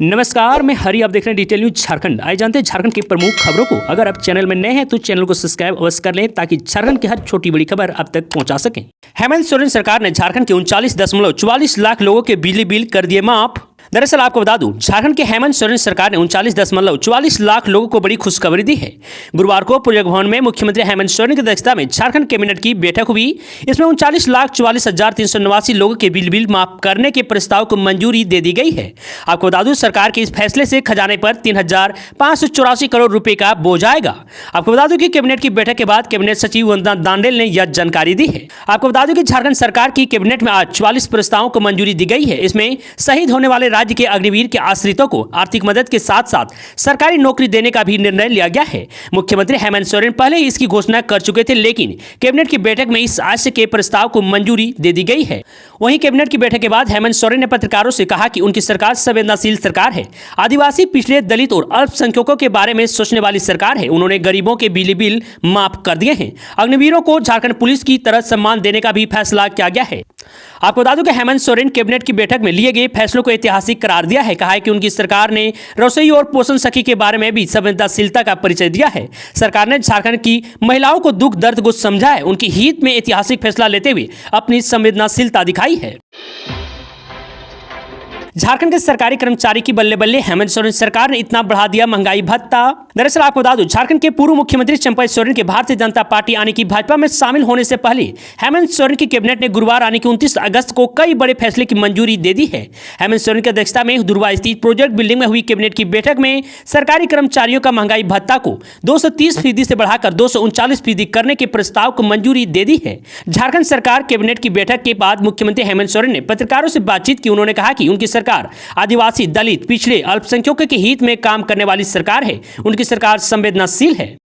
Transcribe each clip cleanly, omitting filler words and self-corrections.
नमस्कार, मैं हरि। आप देख रहे हैं डिटेल न्यूज झारखंड। आइए जानते हैं झारखंड की प्रमुख खबरों को। अगर आप चैनल में नए हैं तो चैनल को सब्सक्राइब अवश्य कर लें ताकि झारखंड की हर छोटी बड़ी खबर आप तक पहुंचा सकें। हेमंत सोरेन सरकार ने झारखंड के 39.44 लाख लोगों के बिजली बिल कर दिए माफ। दरअसल आपको बता दूं, झारखंड के हेमंत सोरेन सरकार ने 39.44 लाख लोगों को बड़ी खुशखबरी दी है। गुरुवार को प्रोजेक्ट भवन में मुख्यमंत्री हेमंत सोरेन की अध्यक्षता में झारखंड कैबिनेट की बैठक हुई। इसमें 39,44,389 लोगों के बिल माफ करने के प्रस्ताव को मंजूरी दे दी गई है। आपको बता दूं, सरकार के इस फैसले से खजाने पर 3,584 करोड़ रुपए का बोझ आएगा। आपको बता दूं कि कैबिनेट की बैठक के बाद कैबिनेट सचिव वंदना दांडेल ने यह जानकारी दी है। आपको बता दूं कि झारखंड सरकार की कैबिनेट में आज 44 प्रस्तावों को मंजूरी दी गई है। इसमें शहीद होने वाले राज्य के अग्निवीर के आश्रितों को आर्थिक मदद के साथ साथ सरकारी नौकरी देने का भी निर्णय लिया गया है। मुख्यमंत्री हेमंत सोरेन पहले ही इसकी घोषणा कर चुके थे, लेकिन कैबिनेट की बैठक में इस आशय के प्रस्ताव को मंजूरी दे दी गई है। वहीं कैबिनेट की बैठक के बाद हेमंत सोरेन ने पत्रकारों से कहा कि उनकी सरकार संवेदनशील सरकार है, आदिवासी, पिछड़े, दलित और अल्पसंख्यकों के बारे में सोचने वाली सरकार है। उन्होंने गरीबों के बिजली बिल माफ कर दिए हैं। अग्निवीरों को झारखंड पुलिस की तरह सम्मान देने का भी फैसला किया गया है। आपको बता दूं कि हेमंत सोरेन कैबिनेट की बैठक में लिए गए फैसलों को ऐतिहासिक करार दिया है। कहा है कि उनकी सरकार ने रसोई और पोषण सखी के बारे में भी संवेदनशीलता का परिचय दिया है। सरकार ने झारखंड की महिलाओं को दुख दर्द को समझा है, उनकी हित में ऐतिहासिक फैसला लेते हुए अपनी संवेदनशीलता दिखाई है। झारखंड के सरकारी कर्मचारी की बल्ले बल्ले, हेमंत सोरेन सरकार ने इतना बढ़ा दिया महंगाई भत्ता। दरअसल आपको बता दूं, झारखंड के पूर्व मुख्यमंत्री चंपा सोरेन के भारतीय जनता पार्टी आने की भाजपा में शामिल होने से पहले हेमंत सोरेन की कैबिनेट ने गुरुवार आने की 29 अगस्त को कई बड़े फैसले की मंजूरी दे दी है। हेमंत सोरेन की अध्यक्षता में दुर्वा स्थित प्रोजेक्ट बिल्डिंग में हुई कैबिनेट की बैठक में सरकारी कर्मचारियों का महंगाई भत्ता को 230% से बढ़ाकर 239% करने के प्रस्ताव को मंजूरी दे दी है। झारखंड सरकार कैबिनेट की बैठक के बाद मुख्यमंत्री हेमंत सोरेन ने पत्रकारों से बातचीत की। उन्होंने कहा कि उनकी सरकार आदिवासी, दलित, पिछड़े, अल्पसंख्यकों के हित में काम करने वाली सरकार है। उनकी सरकार संवेदनशील है।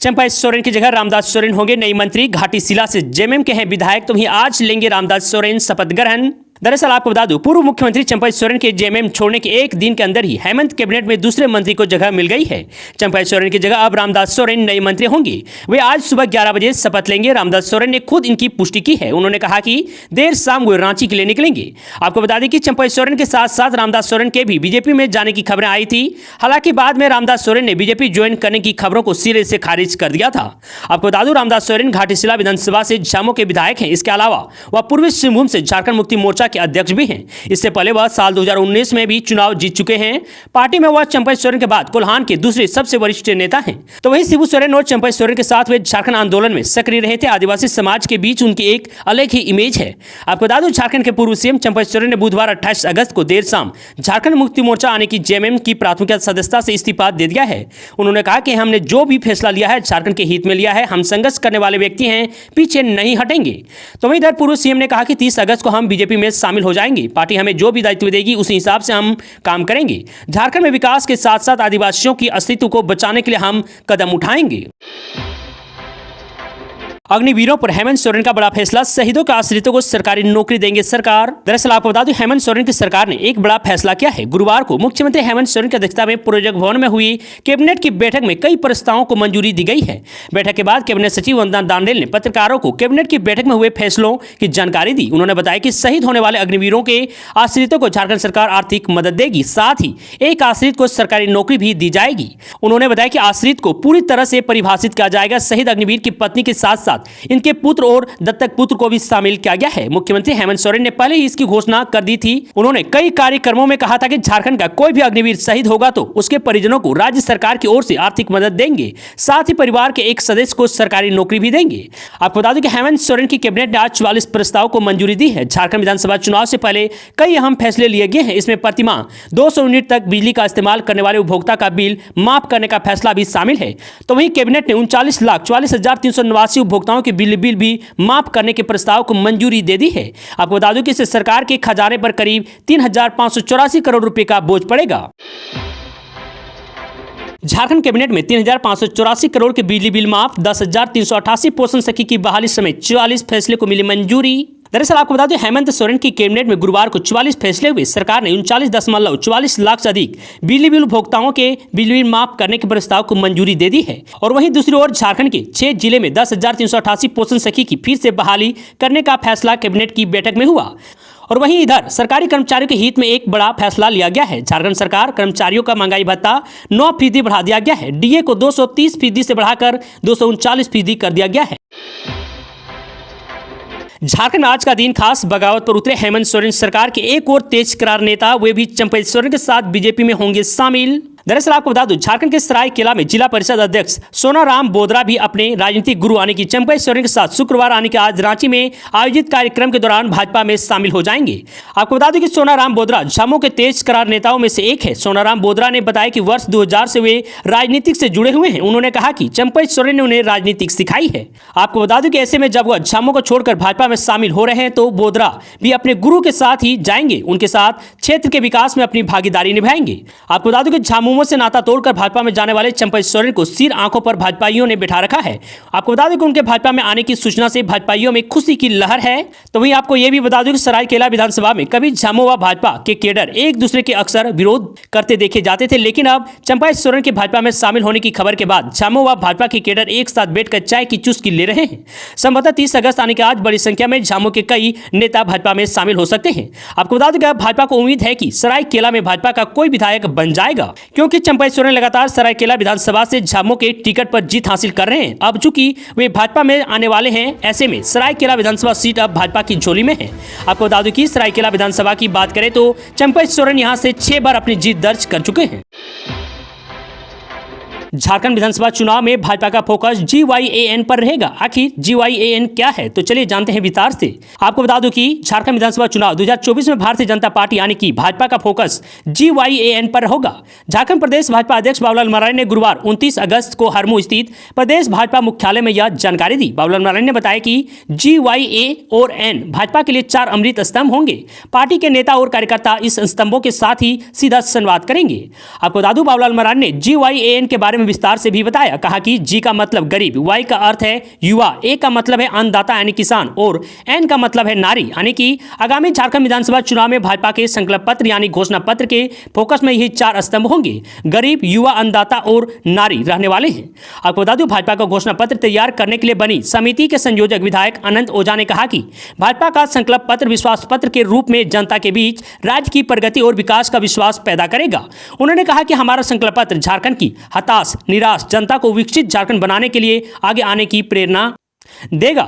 चंपा सोरेन की जगह रामदास सोरेन होंगे नई मंत्री। घाटी शिला से जेएमएम के हैं विधायक, तो वहीं आज लेंगे रामदास सोरेन शपथ ग्रहण। दरअसल आपको बता दूं, पूर्व मुख्यमंत्री चंपा सोरेन के जेएमएम छोड़ने के एक दिन के अंदर ही हेमंत कैबिनेट में दूसरे मंत्री को जगह मिल गई है। चंपा सोरेन की जगह अब रामदास सोरेन नई मंत्री होंगे। वे आज सुबह 11 बजे शपथ लेंगे। रामदास सोरेन ने खुद इनकी पुष्टि की है। उन्होंने कहा कि देर शाम वो रांची के लिए निकलेंगे। आपको बता दें कि चंपा सोरेन के साथ साथ रामदास सोरेन के भी बीजेपी में जाने की खबरें आई थी। हालांकि बाद में रामदास सोरेन ने बीजेपी ज्वाइन करने की खबरों को सिरे से खारिज कर दिया था। आपको बता दूं, रामदास सोरेन घाटीशिला विधानसभा से झामो के विधायक हैं। इसके अलावा वह पूर्वी सिंहभूम से झारखंड मुक्ति मोर्चा के अध्यक्ष भी हैं। इससे पहले वह साल 2019 में भी चुनाव जीत चुके हैं। पार्टी में वह चंपा सोरेन के बाद कोल्हान के दूसरे सबसे वरिष्ठ नेता हैं। तो वहीं शिबू सोरेन और चंपा सोरेन के साथ वे झारखंड आंदोलन में सक्रिय रहे थे। आदिवासी समाज के बीच उनकी एक अलग ही इमेज है। आपको बता दूं, झारखंड के पूर्व सीएम चंपा सोरेन ने बुधवार 28 अगस्त को देर शाम झारखंड मुक्ति मोर्चा आने की जेएमएम की प्राथमिक सदस्यता से इस्तीफा दे दिया है। उन्होंने कहा कि हमने जो भी फैसला लिया है झारखंड के हित में लिया है। हम संघर्ष करने वाले व्यक्ति हैं, पीछे नहीं हटेंगे। तो वहीं इधर पूर्व सीएम ने कहा कि 30 अगस्त को हम बीजेपी में शामिल हो जाएंगे। पार्टी हमें जो भी दायित्व देगी उसी हिसाब से हम काम करेंगे। झारखंड में विकास के साथ साथ आदिवासियों की अस्तित्व को बचाने के लिए हम कदम उठाएंगे। अग्निवीरों पर हेमंत सोरेन का बड़ा फैसला, शहीदों के आश्रितों को सरकारी नौकरी देंगे सरकार। दरअसल आपको बता दूं, हेमंत सोरेन की सरकार ने एक बड़ा फैसला किया है। गुरुवार को मुख्यमंत्री हेमंत सोरेन की अध्यक्षता में प्रोजेक्ट भवन में हुई कैबिनेट की बैठक में कई प्रस्तावों को मंजूरी दी गई है। बैठक के बाद कैबिनेट सचिव वंदना दांडेल ने पत्रकारों को कैबिनेट की बैठक में हुए फैसलों की जानकारी दी। उन्होंने बताया कि शहीद होने वाले अग्निवीरों के आश्रितों को झारखंड सरकार आर्थिक मदद देगी, साथ ही एक आश्रित को सरकारी नौकरी भी दी जाएगी। उन्होंने बताया कि आश्रित को पूरी तरह से परिभाषित किया जाएगा। शहीद अग्निवीर की पत्नी के साथ साथ इनके पुत्र और दत्तक पुत्र को भी शामिल किया गया है। मुख्यमंत्री हेमंत सोरेन ने पहले ही इसकी घोषणा कर दी थी। उन्होंने कई कार्यक्रमों में कहा था कि झारखंड का कोई भी अग्निवीर शहीद होगा तो उसके परिजनों को राज्य सरकार की ओर से आर्थिक मदद देंगे, साथ ही परिवार के एक सदस्य को सरकारी नौकरी भी देंगे। आपको बता दें कि हेमंत सोरेन की कैबिनेट ने आज 44 प्रस्ताव को मंजूरी दी है। झारखंड विधानसभा चुनाव से पहले कई अहम फैसले लिए गए हैं। इसमें प्रतिमाह 200 यूनिट तक बिजली का इस्तेमाल करने वाले उपभोक्ता का बिल माफ करने का फैसला भी शामिल है। तो वहीं कैबिनेट ने 39,44,389 उपभोक्ताओं के बिल भी माफ करने के प्रस्ताव को मंजूरी दे दी है। आपको बता दूं कि इससे सरकार के खजाने पर करीब 3,584 करोड़ रुपए का बोझ पड़ेगा। झारखंड कैबिनेट में 3,584 करोड़ के बिजली बिल माफ, 10,388 पोषण सखी की बहाली समेत 44 फैसले को मिली मंजूरी। दरअसल आपको बता दें, हेमंत सोरेन की कैबिनेट में गुरुवार को 44 फैसले हुए। सरकार ने 39.44 लाख से अधिक बिजली बिल उपभोक्ताओं के बिजली बिल माफ करने के प्रस्ताव को मंजूरी दे दी है। और वहीं दूसरी ओर झारखंड के 6 जिले में 10,388 पोषण सखी की फिर से बहाली करने का फैसला कैबिनेट की बैठक में हुआ। और वहीं इधर सरकारी कर्मचारियों के हित में एक बड़ा फैसला लिया गया है। झारखंड सरकार कर्मचारियों का महंगाई भत्ता 9% बढ़ा दिया गया है। डीए को 230% से बढ़ाकर 239% कर दिया गया है। झारखंड आज का दिन खास बगावत पर उतरे हेमंत सोरेन सरकार के एक और तेज करार नेता, वे भी चंपई सोरेन के साथ बीजेपी में होंगे शामिल। दरअसल आपको बता दूं, झारखंड के सरायकेला में जिला परिषद अध्यक्ष सोनाराम बोदरा भी अपने राजनीतिक गुरु आने की चंपई सोरेन के साथ शुक्रवार आने के आज रांची में आयोजित कार्यक्रम के दौरान भाजपा में शामिल हो जाएंगे। आपको बता दूं कि सोनाराम बोदरा झामो के तेज करार नेताओं में से एक है। सोनाराम बोदरा ने बताया कि वर्ष 2000 से वे राजनीतिक से जुड़े हुए हैं। उन्होंने कहा कि चंपई सोरेन ने उन्हें राजनीतिक सिखाई है। आपको बता दूं कि ऐसे में जब वह झामो को छोड़कर भाजपा में शामिल हो रहे हैं तो बोदरा भी अपने गुरु के साथ ही जाएंगे। उनके साथ क्षेत्र के विकास में अपनी भागीदारी निभाएंगे। आपको बता दूं कि झामुमो से नाता तोड़कर भाजपा में जाने वाले चंपई सोरेन को सिर आंखों पर भाजपाइयों ने बिठा रखा है। आपको बता दें कि उनके भाजपा में आने की सूचना से भाजपाइयों में खुशी की लहर है। तो वहीं आपको यह भी बता दूं कि सरायकेला विधानसभा में कभी झामो व भाजपा के कैडर एक दूसरे के अक्सर विरोध करते देखे जाते थे, लेकिन अब चंपई सोरेन के भाजपा में शामिल होने की खबर के बाद झामो व भाजपा के कैडर एक साथ बैठकर चाय की चुस्की ले रहे हैं। संभवतः 30 अगस्त आने के आज बड़ी संख्या में झामो के कई नेता भाजपा में शामिल हो सकते हैं। आपको बता दें कि भाजपा को उम्मीद है कि सरायकेला में भाजपा का कोई विधायक बन जाएगा, क्योंकि चंपई सोरेन लगातार सरायकेला विधानसभा से झामो के टिकट पर जीत हासिल कर रहे हैं। अब चूंकि वे भाजपा में आने वाले हैं, ऐसे में सरायकेला विधानसभा सीट अब भाजपा की झोली में है। आपको बता दूं कि सरायकेला विधानसभा की बात करें तो चंपई सोरेन यहां से 6 बार अपनी जीत दर्ज कर चुके हैं। झारखंड विधानसभा चुनाव में भाजपा का फोकस GYAN पर रहेगा। आखिर GYAN क्या है, तो चलिए जानते हैं विस्तार से। आपको बता दूं कि झारखंड विधानसभा चुनाव 2024 में भारतीय जनता पार्टी यानी कि भाजपा का फोकस GYAN पर होगा। झारखंड प्रदेश भाजपा अध्यक्ष बाबूलाल मरांडी ने गुरुवार 29 अगस्त को हरमू स्थित प्रदेश भाजपा मुख्यालय में यह जानकारी दी। बाबूलाल मरांडी ने बताया कि GYA और N भाजपा के लिए 4 अमृत स्तंभ होंगे। पार्टी के नेता और कार्यकर्ता इस स्तंभों के साथ ही सीधा संवाद करेंगे। आपको बता दूं, बाबूलाल मरांडी ने GYAN के बारे में विस्तार से भी बताया। कहा कि G का मतलब गरीब, Y का अर्थ है युवा, A का मतलब है अन्नदाता यानी किसान और N का मतलब है नारी, यानी कि आगामी झारखंड विधानसभा चुनाव में भाजपा के संकल्प पत्र यानी घोषणा पत्र के फोकस में यही 4 स्तंभ होंगे। गरीब, युवा, अन्नदाता और नारी रहने वाले हैं। आपको बता दूं, भाजपा का घोषणा पत्र तैयार करने के लिए बनी समिति के संयोजक विधायक अनंत ओझा ने कहा कि भाजपा का संकल्प पत्र विश्वास पत्र के रूप में जनता के बीच राज्य की प्रगति और विकास का विश्वास पैदा करेगा। उन्होंने कहा कि हमारा संकल्प पत्र झारखंड की हताश निराश जनता को विकसित झारखंड बनाने के लिए आगे आने की प्रेरणा देगा।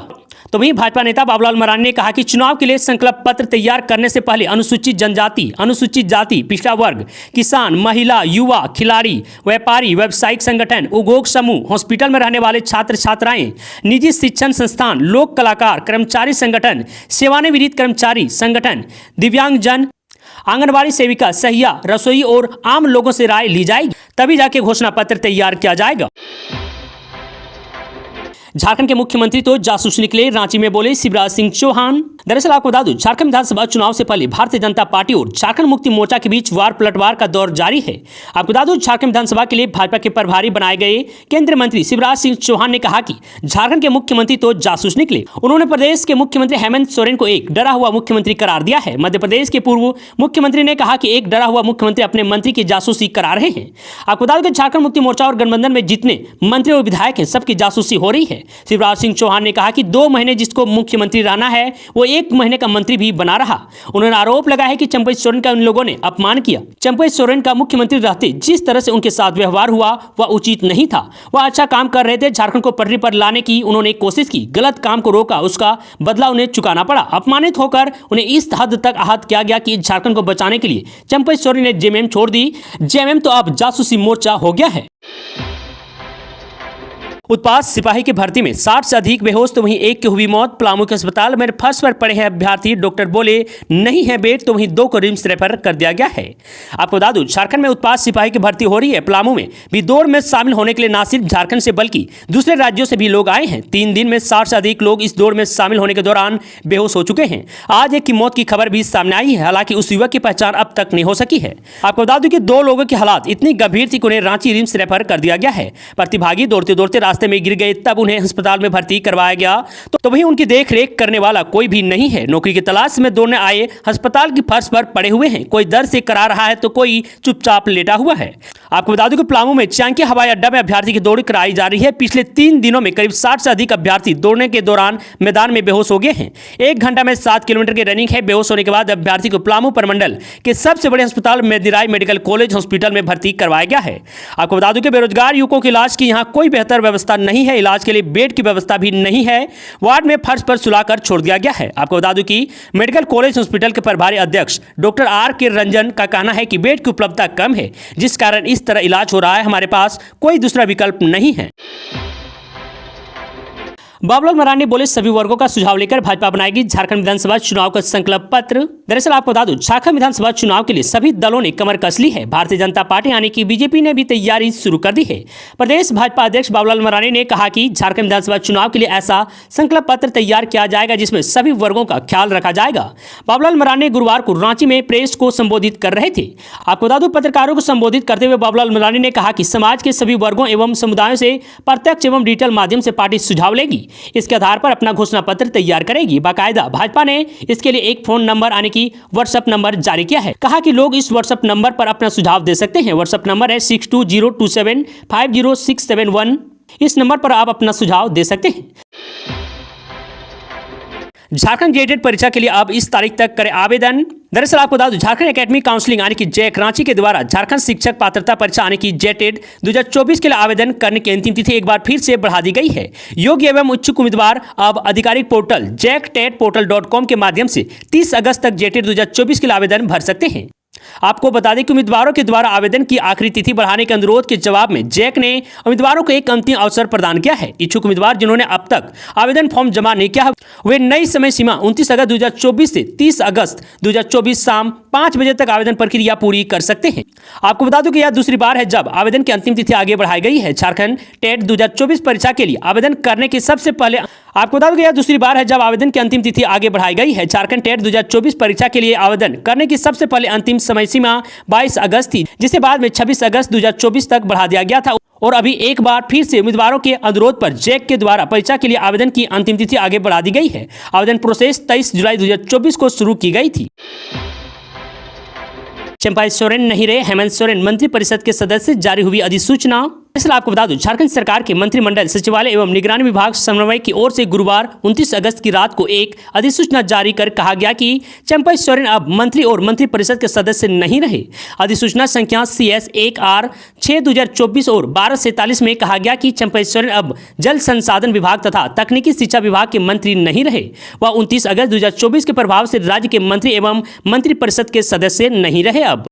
तो वहीं भाजपा नेता बाबूलाल मरांडी ने कहा कि चुनाव के लिए संकल्प पत्र तैयार करने से पहले अनुसूचित जनजाति, अनुसूचित जाति, पिछड़ा वर्ग, किसान, महिला, युवा, खिलाड़ी, व्यापारी, व्यावसायिक संगठन, उद्योग समूह, हॉस्पिटल में रहने वाले छात्र छात्राएं, निजी शिक्षण संस्थान, लोक कलाकार, कर्मचारी संगठन, सेवानिवृत्त कर्मचारी संगठन, दिव्यांगजन, आंगनबाड़ी सेविका, सहिया, रसोई और आम लोगों से राय ली जाएगी, तभी जाके घोषणा पत्र तैयार किया जाएगा। झारखंड के मुख्यमंत्री तो जासूस निकले, रांची में बोले शिवराज सिंह चौहान। दरअसल आपको बता दूं, झारखंड विधानसभा चुनाव से पहले भारतीय जनता पार्टी और झारखंड मुक्ति मोर्चा के बीच वार पलटवार का दौर जारी है। आपको बता दूं, झारखंड विधानसभा के लिए भाजपा के प्रभारी बनाए गए केंद्रीय मंत्री शिवराज सिंह चौहान ने कहा कि झारखंड के मुख्यमंत्री तो जासूस निकले। उन्होंने प्रदेश के मुख्यमंत्री हेमंत सोरेन को एक डरा हुआ मुख्यमंत्री करार दिया है। मध्य प्रदेश के पूर्व मुख्यमंत्री ने कहा कि एक डरा हुआ मुख्यमंत्री अपने मंत्री की जासूसी करा रहे हैं। आपको बता दें, झारखंड मुक्ति मोर्चा और गठबंधन में जितने मंत्री और विधायक हैं, सबकी जासूसी हो रही है। शिवराज सिंह चौहान ने कहा कि 2 महीने जिसको मुख्यमंत्री रहना है वो 1 महीने का मंत्री भी बना रहा। उन्होंने आरोप लगाया है कि चंपई सोरेन का उन लोगों ने अपमान किया। चंपई सोरेन का मुख्यमंत्री रहते जिस तरह से उनके साथ व्यवहार हुआ वह उचित नहीं था। वह अच्छा काम कर रहे थे, झारखंड को पटरी पर लाने की उन्होंने कोशिश की, गलत काम को रोका, उसका बदला उन्हें चुकाना पड़ा। अपमानित होकर उन्हें इस हद तक आहत किया गया कि झारखंड को बचाने के लिए चंपई सोरेन ने जेएमएम छोड़ दी। जेएमएम तो अब जासूसी मोर्चा हो गया है। उत्पाद सिपाही की भर्ती में 60 से अधिक बेहोश, तो वहीं एक की हुई मौत। पलामू के अस्पताल में फर्श पर पड़े हैं अभ्यर्थी, डॉक्टर बोले नहीं है बेड, तो वहीं 2 को रिम्स रेफर कर दिया गया है। आपको बता दूं, झारखंड में उत्पाद सिपाही की भर्ती हो रही है। पलामू में भी दौड़ में शामिल होने के लिए न सिर्फ झारखंड से बल्कि दूसरे राज्यों से भी लोग आए हैं। 3 दिन में 60 से अधिक लोग इस दौड़ में शामिल होने के दौरान बेहोश हो चुके हैं। आज एक की मौत की खबर भी सामने आई है, हालांकि उस युवक की पहचान अब तक नहीं हो सकी है। आपको बता दूं कि 2 लोगों की हालात इतनी गंभीर थी कि उन्हें रांची रिम्स रेफर कर दिया गया है। प्रतिभागी दौड़ते दौड़ते रास्ते रास्ते में गिर गए, तब उन्हें अस्पताल में भर्ती करवाया गया तो वहीं उनकी देख रेख करने वाला कोई भी नहीं है। नौकरी की तलाश में दौड़ने आए अस्पताल की फर्श पर पड़े हुए हैं, कोई दर्द से करा रहा है तो कोई चुपचाप लेटा हुआ है। आपको बता दूं कि पलामू में चांकी हवाई अड्डा में अभ्यर्थी की दौड़ कराई जा रही है। पिछले 3 दिनों में करीब 60 से अधिक अभ्यर्थी दौड़ने के दौरान मैदान में बेहोश हो गए हैं। 1 घंटा में 7 किलोमीटर की रनिंग है। बेहोश होने के बाद अभ्यर्थी को पलामू प्रमंडल के सबसे बड़े अस्पताल मेदिराई मेडिकल कॉलेज हॉस्पिटल में भर्ती करवाया गया है। आपको बता दूं कि बेरोजगार युवकों के इलाज की यहां कोई बेहतर व्यवस्था नहीं है। इलाज के लिए बेड की व्यवस्था भी नहीं है। वार्ड में फर्श पर सुलाकर छोड़ दिया गया है। आपको बता दूं कि मेडिकल कॉलेज हॉस्पिटल के प्रभारी अध्यक्ष डॉक्टर R.K. रंजन का कहना है कि बेड की उपलब्धता कम है, जिस कारण इस तरह इलाज हो रहा है। हमारे पास कोई दूसरा विकल्प नहीं है। बाबूलाल मरांडी बोले, सभी वर्गों का सुझाव लेकर भाजपा बनाएगी झारखंड विधानसभा चुनाव का संकल्प पत्र। दरअसल आपको बता दूं, झारखंड विधानसभा चुनाव के लिए सभी दलों ने कमर कस ली है। भारतीय जनता पार्टी यानी कि बीजेपी ने भी तैयारी शुरू कर दी है। प्रदेश भाजपा अध्यक्ष बाबूलाल मरांडी ने कहा कि झारखंड विधानसभा चुनाव के लिए ऐसा संकल्प पत्र तैयार किया जाएगा जिसमें सभी वर्गों का ख्याल रखा जाएगा। बाबूलाल मरांडी गुरुवार को रांची में प्रेस को संबोधित कर रहे थे। आपको बता दूं, पत्रकारों को संबोधित करते हुए बाबूलाल मरांडी ने कहा कि समाज के सभी वर्गों एवं समुदायों से प्रत्यक्ष एवं डिजिटल माध्यम से पार्टी सुझाव लेगी। इसके आधार पर अपना घोषणा पत्र तैयार करेगी। बाकायदा भाजपा ने इसके लिए एक फोन नंबर यानी कि व्हाट्सएप नंबर जारी किया है। कहा कि लोग इस व्हाट्सएप नंबर पर अपना सुझाव दे सकते हैं। व्हाट्सएप नंबर है 6202750671। इस नंबर पर आप अपना सुझाव दे सकते हैं। झारखंड जेटेड परीक्षा के लिए अब इस तारीख तक करें आवेदन। दरअसल आपको बता दूं, झारखंड एकेडमिक काउंसलिंग यानी कि जैक रांची के द्वारा झारखंड शिक्षक पात्रता परीक्षा यानी कि जेटेड 2024 के लिए आवेदन करने की अंतिम तिथि एक बार फिर से बढ़ा दी गई है। योग्य एवं इच्छुक उम्मीदवार अब आधिकारिक पोर्टल jektetportal.com के माध्यम से 30 अगस्त तक जेटेड 2024 के लिए आवेदन भर सकते हैं। आपको बता दें कि उम्मीदवारों के द्वारा आवेदन की आखिरी तिथि बढ़ाने के अनुरोध के जवाब में जैक ने उम्मीदवारों को एक अंतिम अवसर प्रदान किया है। इच्छुक उम्मीदवार जिन्होंने अब तक आवेदन फॉर्म जमा नहीं किया, वे नई समय सीमा 29 अगस्त 2024 से 30 अगस्त 2024 शाम 5 बजे तक आवेदन प्रक्रिया पूरी कर सकते हैं। आपको बता दूं कि यह दूसरी बार है जब आवेदन की अंतिम तिथि आगे बढ़ाई गई है। झारखंड टेट 2024 परीक्षा के लिए आवेदन करने के सबसे पहले आपको बता दूं कि यह दूसरी बार है जब आवेदन की अंतिम तिथि आगे बढ़ाई गई है। झारखंड टेट 2024 परीक्षा के लिए आवेदन करने की सबसे पहले अंतिम समय सीमा 22 अगस्त थी, जिसे बाद में 26 अगस्त 2024 तक बढ़ा दिया गया था। और अभी एक बार फिर से उम्मीदवारों के अनुरोध पर जैक के द्वारा परीक्षा के लिए आवेदन की अंतिम तिथि आगे बढ़ा दी गई है। आवेदन प्रोसेस 23 जुलाई 2024 को शुरू की गई थी। चंपाई सोरेन नहीं रहे हेमंत सोरेन, मंत्रिपरिषद के सदस्य, जारी हुई अधिसूचना। दरअसल आपको बता दूं, झारखंड सरकार के मंत्रिमंडल सचिवालय एवं निगरानी विभाग समन्वय की ओर से गुरुवार 29 अगस्त की रात को एक अधिसूचना जारी कर कहा गया कि चंपाई सोरेन अब मंत्री और मंत्रिपरिषद के सदस्य नहीं रहे। अधिसूचना संख्या CS1R 6/2024 और 1247 में कहा गया कि चंपाई सोरेन अब जल संसाधन विभाग तथा तकनीकी शिक्षा विभाग के मंत्री नहीं रहे। वह 29 अगस्त 2024 के प्रभाव से राज्य के मंत्री एवं मंत्रिपरिषद के सदस्य नहीं रहे। अब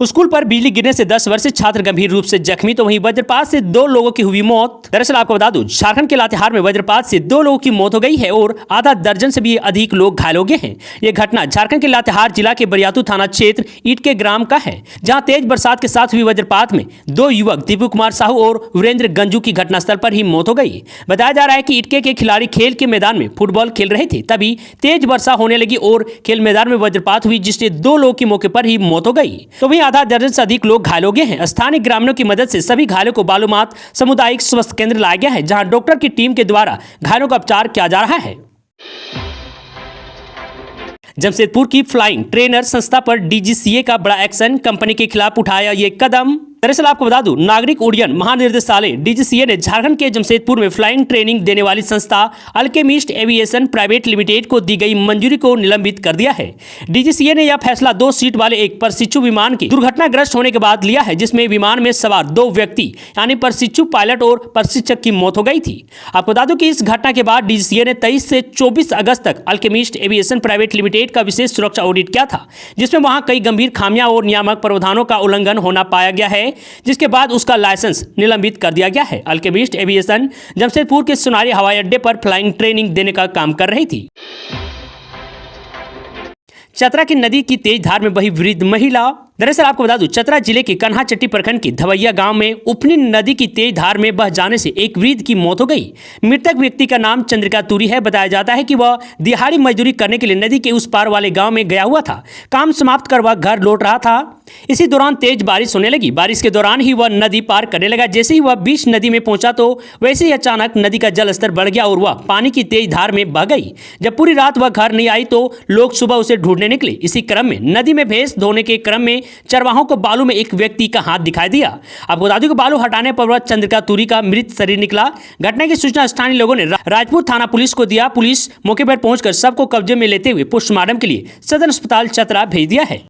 स्कूल पर बिजली गिरने से 10 वर्षीय छात्र गंभीर रूप से जख्मी, तो वहीं वज्रपात से 2 लोगों की हुई मौत। दरअसल आपको बता दूं, झारखंड के लातेहार में वज्रपात से 2 लोगों की मौत हो गई है और आधा दर्जन से भी अधिक लोग घायल हो गए हैं। यह घटना झारखंड के लातेहार जिला के बरियातू थाना क्षेत्र ईटके ग्राम का है, जहां तेज बरसात के साथ हुई वज्रपात में 2 युवक दीपू कुमार साहू और वीरेंद्र गंजू की घटनास्थल पर ही मौत हो गई। बताया जा रहा है कि ईटके के खिलाड़ी खेल के मैदान में फुटबॉल खेल रहे थे, तभी तेज वर्षा होने लगी और खेल मैदान में वज्रपात हुई, जिससे 2 लोगों की मौके पर ही मौत हो गई। तो वहीं आधा दर्जन से अधिक लोग घायल हो गए हैं। स्थानीय ग्रामीणों की मदद से सभी घायलों को बालूमाथ सामुदायिक स्वास्थ्य केंद्र लाया गया है, जहां डॉक्टर की टीम के द्वारा घायलों का उपचार किया जा रहा है। जमशेदपुर की फ्लाइंग ट्रेनर संस्था पर DGCA का बड़ा एक्शन, कंपनी के खिलाफ उठाया ये कदम। दरअसल आपको बता दूं, नागरिक उड्डयन महानिदेशालय DGCA ने झारखंड के जमशेदपुर में फ्लाइंग ट्रेनिंग देने वाली संस्था अल्केमिस्ट एविएशन प्राइवेट लिमिटेड को दी गई मंजूरी को निलंबित कर दिया है। DGCA ने यह फैसला 2 सीट वाले एक प्रशिक्षु विमान के दुर्घटनाग्रस्त होने के बाद लिया है, जिसमें विमान में सवार 2 व्यक्ति यानी प्रशिक्षु पायलट और प्रशिक्षक की मौत हो गई थी। आपको बता दूं कि इस घटना के बाद DGCA ने 23 से 24 अगस्त तक अल्केमिस्ट एविएशन प्राइवेट लिमिटेड का विशेष सुरक्षा ऑडिट किया था, जिसमें वहां कई गंभीर खामियां और नियामक प्रावधानों का उल्लंघन होना पाया गया है, जिसके बाद उसका लाइसेंस निलंबित कर दिया गया है। अल्केमिस्ट एविएशन जमशेदपुर के सुनारी हवाई अड्डे पर फ्लाइंग ट्रेनिंग देने का काम कर रही थी। चतरा की नदी की तेज धार में बही वृद्ध महिला। दरअसल आपको बता दूं, चतरा जिले के कन्हाचट्टी प्रखंड के धवैया गांव में उफनी नदी की तेज धार में बह जाने से एक वृद्ध की मौत हो गई। मृतक व्यक्ति का नाम चंद्रिका तुरी है। बताया जाता है कि वह दिहाड़ी मजदूरी करने के लिए नदी के उस पार वाले गांव में गया हुआ था। काम समाप्त कर वह घर लौट रहा था। इसी दौरान तेज बारिश होने लगी। बारिश के दौरान ही वह नदी पार करने लगा। जैसे ही वह बीच नदी में पहुंचा तो वैसे ही अचानक नदी का जल स्तर बढ़ गया और वह पानी की तेज धार में बह गई। जब पूरी रात वह घर नहीं आई तो लोग सुबह उसे ढूंढने निकले। इसी क्रम में नदी में भैंस धोने के क्रम में चरवाहों को बालू में एक व्यक्ति का हाथ दिखाई दिया। आपको बता दूं कि बालू हटाने पर वह चंद्रिका तुरी का मृत शरीर निकला। घटना की सूचना स्थानीय लोगों ने राजपुर थाना पुलिस को दिया। पुलिस मौके पर पहुंचकर शव को कब्जे में लेते हुए पोस्टमार्टम के लिए सदर अस्पताल चतरा भेज दिया है।